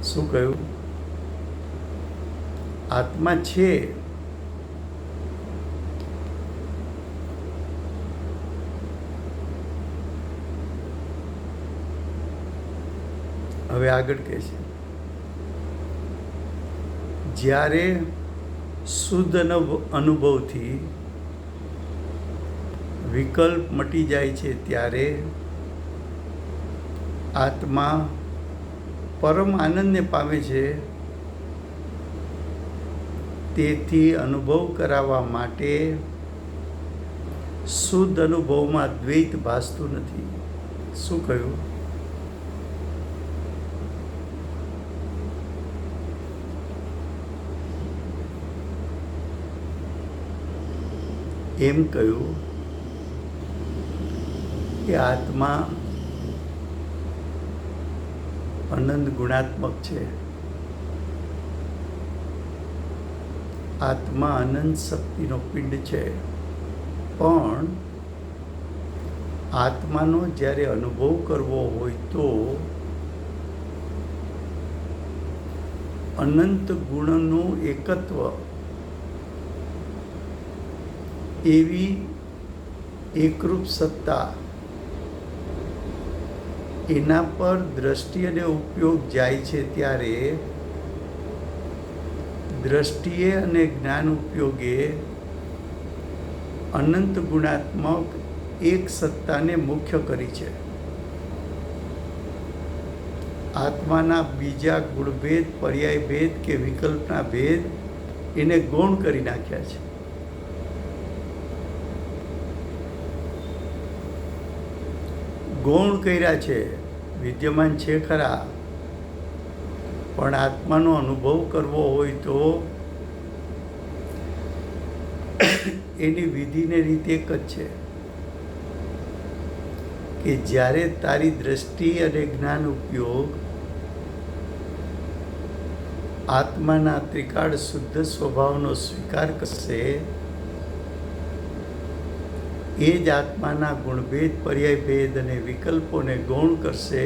શું કહ્યું? આત્મા છે. હવે આગળ કહે છે, જ્યારે શુદ્ધ અનુભવથી વિકલ્પ મટી જાય છે ત્યારે આત્મા પરમ આનંદને પામે છે. તેથી અનુભવ કરાવવા માટે શુદ્ધ અનુભવમાં દ્વૈત ભાસતું નથી. શું કહ્યું? એમ કહ્યું કે આત્મા અનંત ગુણાત્મક છે. આત્મા અનંત શક્તિનો પિંડ છે. પણ આત્માનો જ્યારે અનુભવ કરવો હોય તો અનંત ગુણનું એકત્વ એવી એકરૂપ સત્તા, એના પર દ્રષ્ટિ અને ઉપયોગ જાય છે ત્યારે દ્રષ્ટિએ અને જ્ઞાન ઉપયોગે અનંત ગુણાત્મક એક સત્તાને મુખ્ય કરી છે. આત્માના બીજા ગુણભેદ, પર્યાય ભેદ કે વિકલ્પના ભેદ એને ગૌણ કરી નાખ્યા છે. ગૌણ કર્યા છે. વિદ્યમાન છે ખરા, પણ આત્માનો અનુભવ કરવો હોય તો એની વિધિને રીત એક જ છે કે જ્યારે તારી દ્રષ્ટિ અને જ્ઞાન ઉપયોગ આત્માના ત્રિકાળ શુદ્ધ સ્વભાવનો સ્વીકાર કરશે, એ જ આત્માના ગુણભેદ, પર્યાય ભેદ અને વિકલ્પોને ગૌણ કરશે,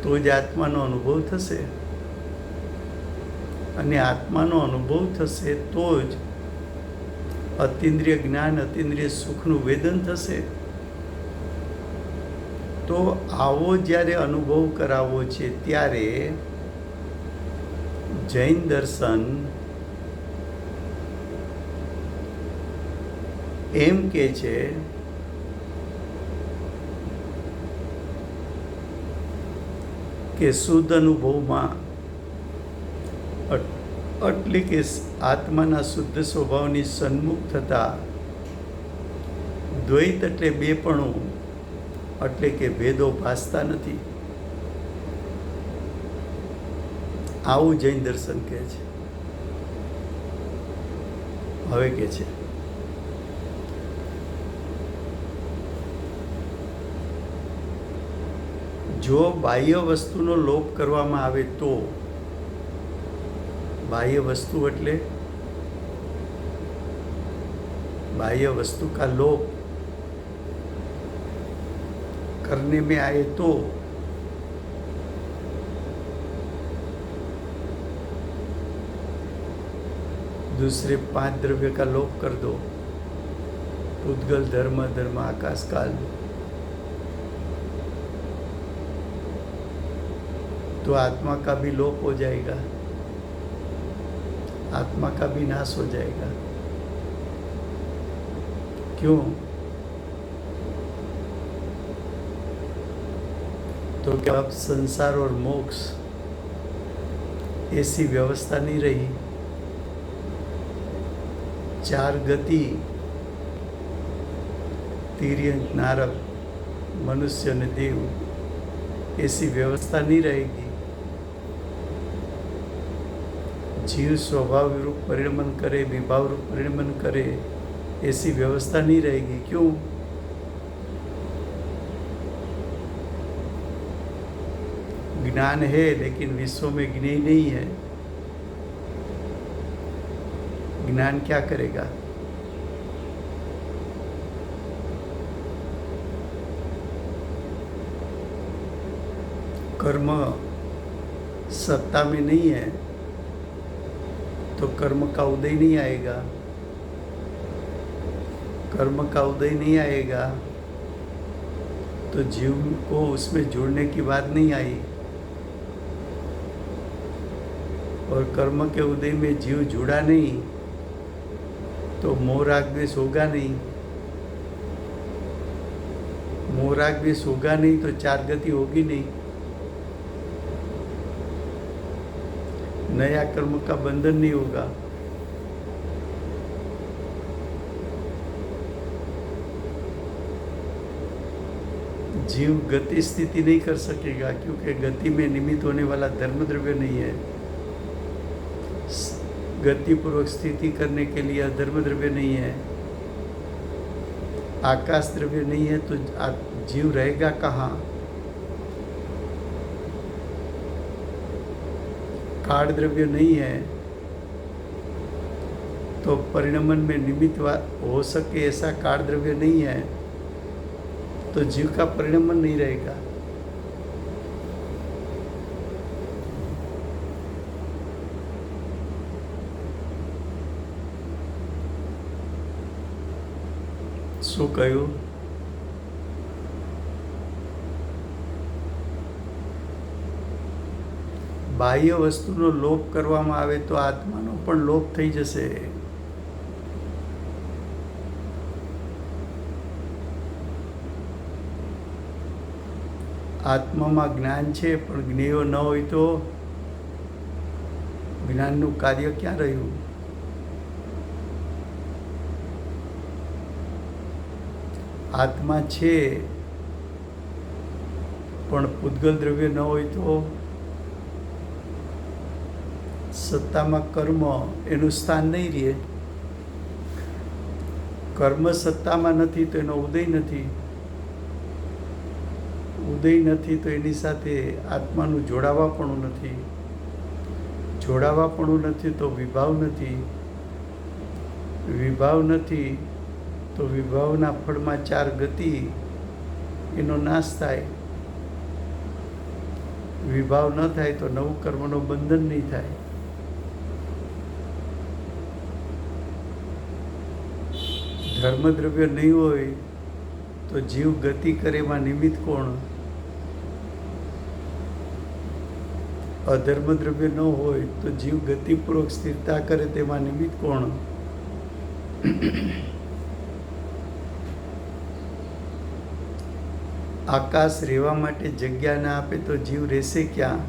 તો જ આત્માનો અનુભવ થશે. અને આત્માનો અનુભવ થશે તો જ અતિન્દ્રિય જ્ઞાન, અતિન્દ્રિય સુખનું વેદન થશે. તો આવો જ્યારે અનુભવ કરાવવો છે ત્યારે જૈન દર્શન એમ કે છે કે શુદ્ધ અનુભવમાં એટલે કે આત્માના શુદ્ધ સ્વભાવની સન્મુખ થતા દ્વૈત એટલે બેપણું એટલે કે ભેદો ભાસતા નથી. આવું જૈન દર્શન કહે છે. હવે કે છે જો બાહ્ય વસ્તુનો લોપ કરવામાં આવે તો, बाह्य वस्तु એટલે बाह्य वस्तु का लोप करने में आए तो दूसरे 5 द्रव्य का लोप कर दो, उद्गल धर्म, धर्म आकाश काल, तो आत्मा का भी लोप हो जाएगा, आत्मा का भी नाश हो जाएगा. क्यों? तो क्या अब संसार और मोक्ष ऐसी व्यवस्था नहीं रही. 4 गति तिर्यक, नारक, मनुष्य ने देव ऐसी व्यवस्था नहीं रहेगी. जीव स्वभाव रूप परिणमन करे, विभाव रूप परिणमन करे, ऐसी व्यवस्था नहीं रहेगी. क्यों? ज्ञान है लेकिन विश्व में ज्ञेय नहीं है. ज्ञान क्या करेगा? कर्म सत्ता में नहीं है तो कर्म का उदय नहीं आएगा। कर्म का उदय नहीं आएगा तो जीव को उसमें जुड़ने की बात नहीं आई, और कर्म के उदय में जीव जुड़ा नहीं तो मोह राग द्वेष होगा नहीं। मोह राग द्वेष होगा नहीं तो चार गति होगी नहीं। नया कर्म का बंधन नहीं होगा। जीव गति स्थिति नहीं कर सकेगा, क्योंकि गति में निमित्त होने वाला धर्म द्रव्य नहीं है। गति पूर्वक स्थिति करने के लिए अधर्म द्रव्य नहीं है, आकाश द्रव्य नहीं है, तो जीव रहेगा कहाँ? काल द्रव्य नहीं है तो परिणमन में निमित्त हो सके ऐसा काल द्रव्य नहीं है, तो जीव का परिणमन नहीं रहेगा। શું કહ્યું? બાહ્ય વસ્તુનો લોપ કરવામાં આવે તો આત્માનો પણ લોપ થઈ જશે। આત્મામાં જ્ઞાન છે પણ જ્ઞેયો ન હોય તો જ્ઞાનનું કાર્ય ક્યાં રહ્યું? આત્મા છે પણ પૂતગલ દ્રવ્ય ન હોય તો સત્તામાં કર્મ એનું સ્થાન નહીં રહે। કર્મ સત્તામાં નથી તો એનો ઉદય નથી, ઉદય નથી તો એની સાથે આત્માનું જોડાવાપણું નથી, જોડાવાપણું નથી તો વિભાવ નથી, વિભાવ નથી તો વિભાવના ફળમાં ચાર ગતિ એનો નાશ થાય। વિભાવ ન થાય તો નવું કર્મનું બંધન નહીં થાય। ધર્મદ્રવ્ય નહીં હોય તો જીવ ગતિ કરે એમાં નિમિત્ત કોણ? અધર્મદ્રવ્ય ન હોય તો જીવ ગતિપૂર્વક સ્થિરતા કરે તેમાં નિમિત્ત કોણ? આકાશ રહેવા માટે જગ્યા ના આપે તો જીવ રહેશે ક્યાં?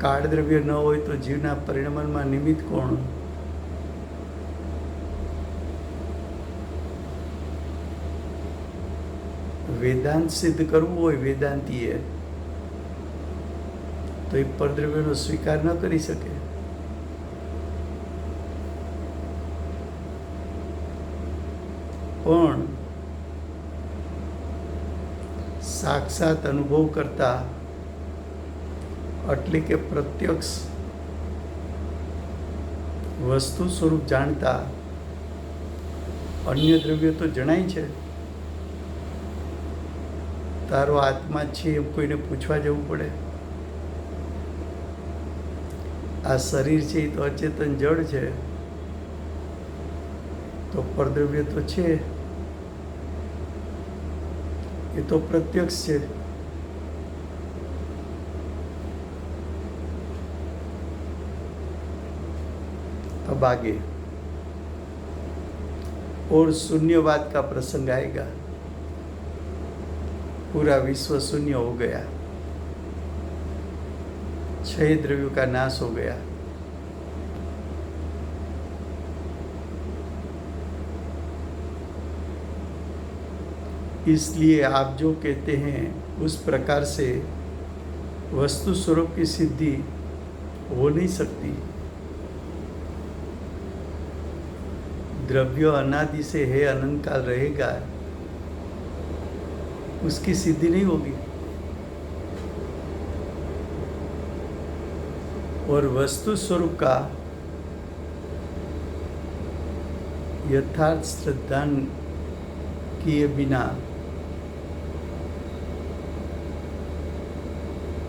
કાળ દ્રવ્ય ન હોય તો જીવના પરિણમનમાં નિમિત્ત કોણ? વેદાંત સિદ્ધ કરવું હોય વેદાંતીએ તો એ પરદ્રવ્યનો સ્વીકાર ન કરી શકે। પણ સાક્ષાત અનુભવ કરતા એટલે કે પ્રત્યક્ષ વસ્તુ સ્વરૂપ જાણતા અન્ય દ્રવ્ય તો જણાય છે। તારો આત્મા છે એમ કોઈને પૂછવા જવું પડે? આ શરીર છે એ તો અચેતન જડ છે, તો પરદ્રવ્ય તો છે, એ તો પ્રત્યક્ષ છે। अब आगे और शून्यवाद का प्रसंग आएगा। पूरा विश्व शून्य हो गया, छह द्रव्यों का नाश हो गया। इसलिए आप जो कहते हैं उस प्रकार से वस्तु स्वरूप की सिद्धि हो नहीं सकती। द्रव्य अनादि से है, अनंत काल रहेगा, उसकी सिद्धि नहीं होगी। और वस्तु स्वरूप का यथार्थ श्रद्धा किए बिना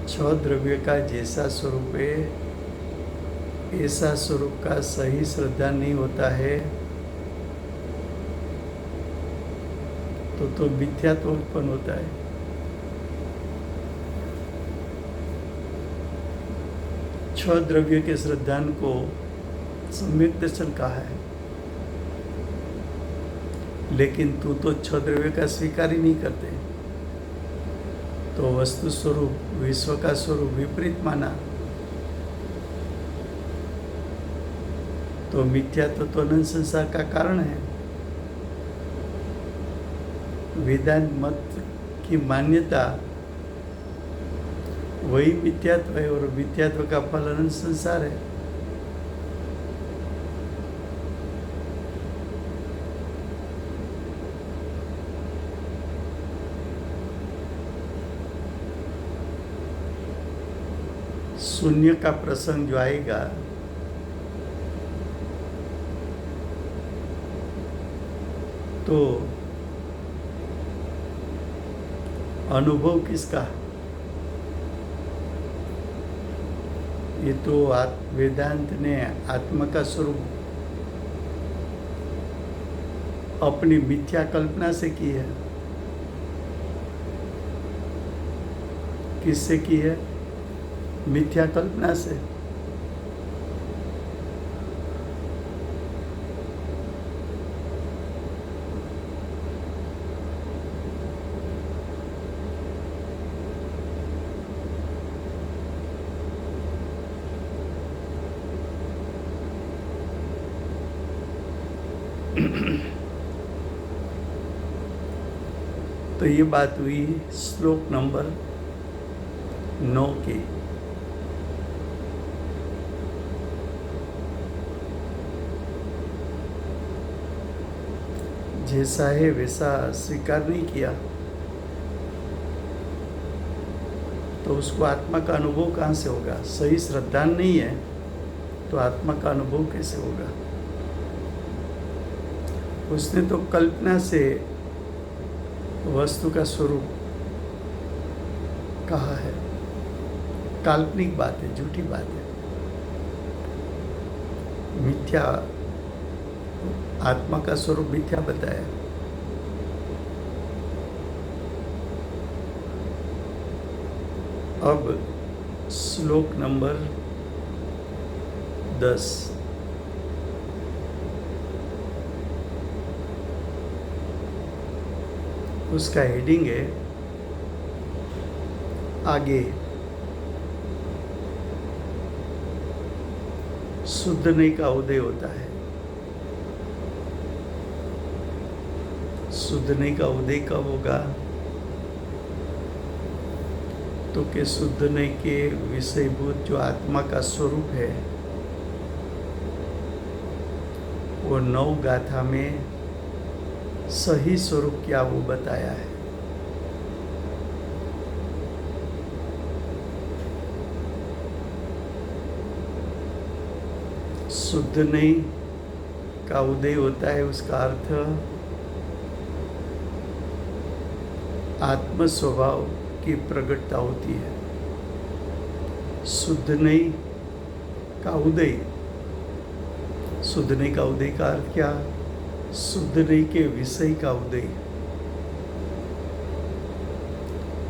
छह द्रव्य का जैसा स्वरूप है ऐसा स्वरूप का सही श्रद्धा नहीं होता है तो मिथ्यात्व उत्पन्न होता है। छह द्रव्य के श्रद्धान को सम्यक दर्शन कहा है, लेकिन तू तो छह द्रव्य का स्वीकार ही नहीं करते, तो वस्तु स्वरूप विश्व का स्वरूप विपरीत माना, तो मिथ्यात्व तो अनंत संसार का कारण है। वेदांत मत की मान्यता वही मिथ्यात्व है और मिथ्यात्व का फल अनंत संसार है। शून्य का प्रसंग जो आएगा तो अनुभव किसका? ये तो वेदांत ने आत्मा का स्वरूप अपनी मिथ्या कल्पना से की है। किससे की है? मिथ्या कल्पना से। तो ये बात हुई श्लोक नंबर 9 की। जैसा है वैसा स्वीकार नहीं किया तो उसको आत्मा का अनुभव कहाँ से होगा? सही श्रद्धा नहीं है तो आत्मा का अनुभव कैसे होगा? उसने तो कल्पना से वस्तु का स्वरूप कहा है। काल्पनिक बात है, झूठी बात है, मिथ्या। आत्मा का स्वरूप मिथ्या बताया। अब श्लोक नंबर 10। उसका हेडिंग है आगे शुद्ध नहीं का उदय होता है। शुद्ध नहीं का उदय कब होगा? तो कि शुद्ध नहीं के विषयभूत जो आत्मा का स्वरूप है वो 9 गाथा में सही स्वरूप क्या वो बताया है। शुद्ध नहीं का उदय होता है, उसका अर्थ आत्म स्वभाव की प्रकटता होती है। शुद्ध नहीं का उदय, शुद्ध नहीं का उदय का अर्थ क्या? शुद्ध नहीं के विषय का उदय।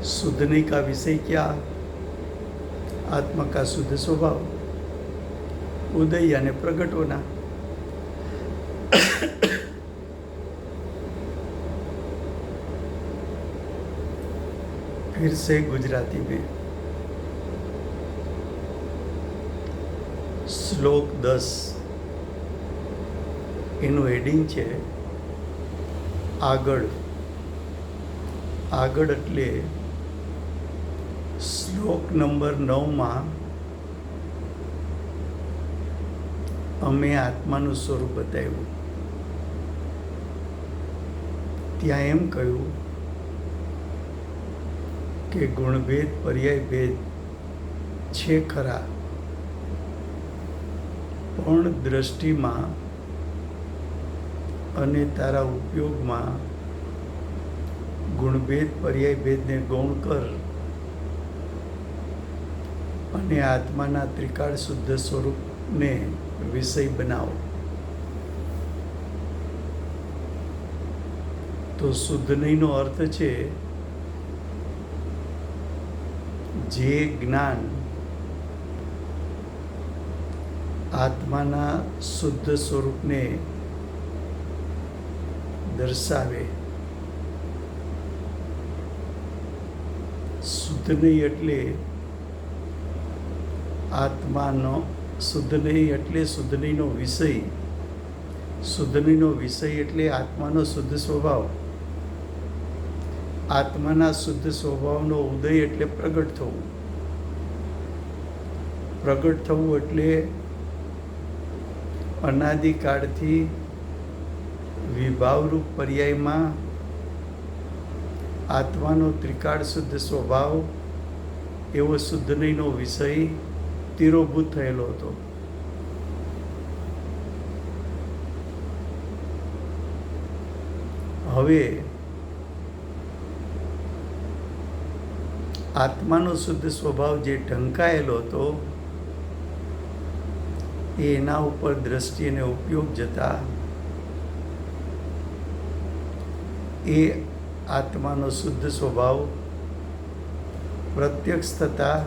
शुद्ध नहीं का विषय क्या? आत्मा का शुद्ध स्वभाव। उदय यानी प्रकट होना। फिर से गुजराती में श्लोक 10 એનું હેડિંગ છે આગળ। આગળ એટલે શ્લોક નંબર 9માં અમે આત્માનું સ્વરૂપ બતાવ્યું। ત્યાં એમ કહ્યું કે ગુણભેદ પર્યાય ભેદ છે ખરા, પણ દ્રષ્ટિમાં અને તારા ઉપયોગમાં ગુણભેદ પર્યાય ભેદને ગૌણ કર અને આત્માના ત્રિકાળ શુદ્ધ સ્વરૂપને વિષય બનાવો. તો શુદ્ધ નહીંનો અર્થ છે જે જ્ઞાન આત્માના શુદ્ધ સ્વરૂપને દર્શાવે. શુદ્ધ નહીં એટલે આત્માનો શુદ્ધ નહીં એટલે શુદ્ધ નહીંનો વિષય. શુદ્ધ નહીંનો વિષય એટલે આત્માનો શુદ્ધ સ્વભાવ. આત્માના શુદ્ધ સ્વભાવનો ઉદય એટલે પ્રગટ થવું. પ્રગટ થવું એટલે અનાદિકાળથી વિભાવરૂપ પર્યાયમાં આત્માનો ત્રિકાળ શુદ્ધ સ્વભાવ એવો શુદ્ધ નહીંનો વિષય તિરોભૂત થયેલો હતો. હવે આત્માનો શુદ્ધ સ્વભાવ જે ઢંકાયેલો હતો એના ઉપર દ્રષ્ટિ અને ઉપયોગ જતા એ આત્માનો શુદ્ધ સ્વભાવ પ્રત્યક્ષ થતા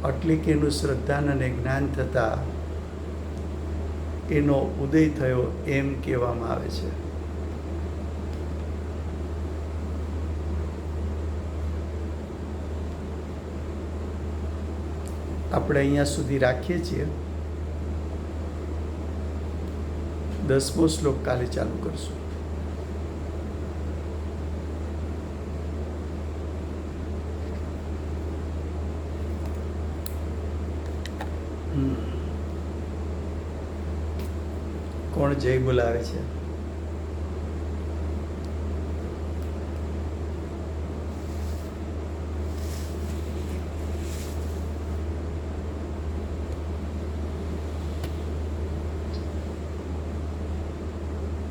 એટલે કે એનું શ્રદ્ધાન અને જ્ઞાન થતા એનો ઉદય થયો એમ કહેવામાં આવે છે. આપણે અહીંયા સુધી રાખીએ છીએ. 10મો શ્લોક કાલે ચાલુ કરશું. કોણ જય બોલાવે છે?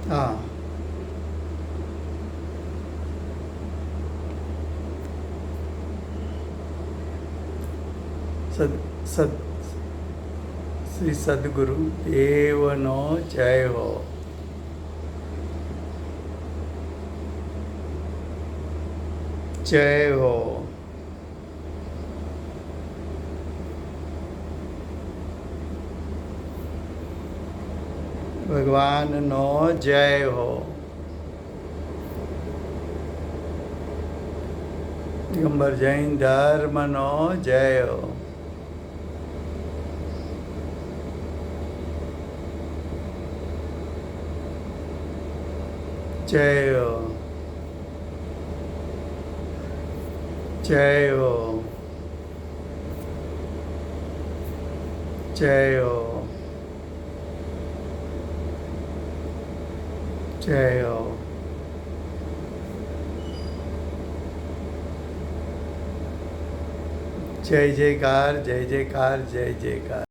હા, શ્રી સદગુરુ દેવનો જય હો. જય હો. ભગવાનનો જય હો. દિગંબર જૈન ધર્મનો જય હો. જય હો. જય હો. જય હો. જય હો. જય જયકાર, જય જયકાર, જય જયકાર.